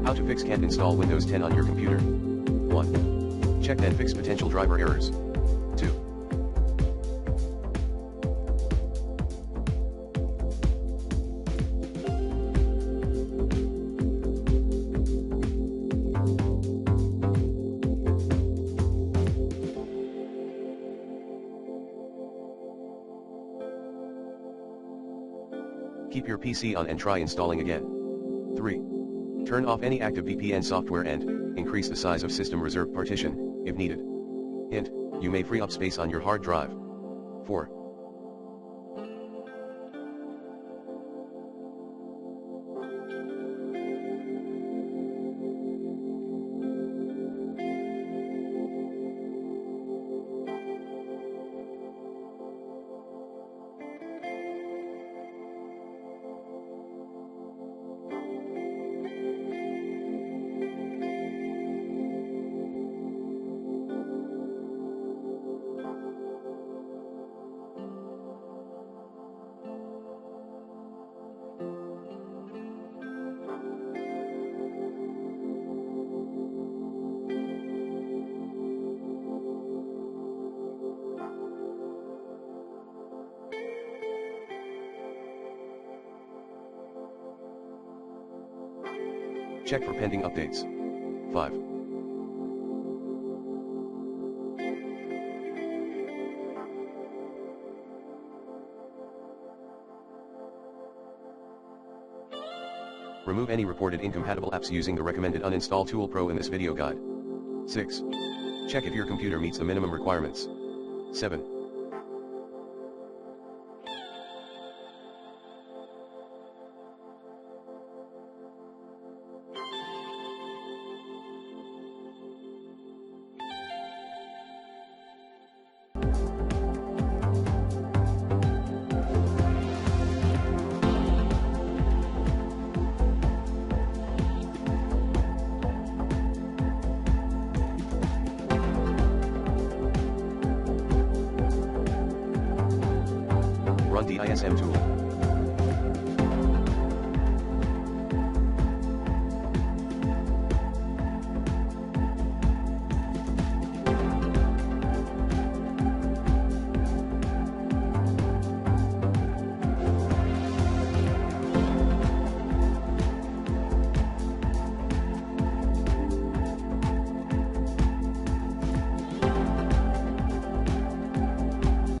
How to fix can't install Windows 10 on your computer. 1. Check and fix potential driver errors. 2. Keep your PC on and try installing again. 3. Turn off any active VPN software and increase the size of system reserved partition, if needed. Hint, you may free up space on your hard drive. 4. Check for pending updates. 5. Remove any reported incompatible apps using the recommended Uninstall Tool Pro in this video guide. 6. Check if your computer meets the minimum requirements. 7. Run DISM tool.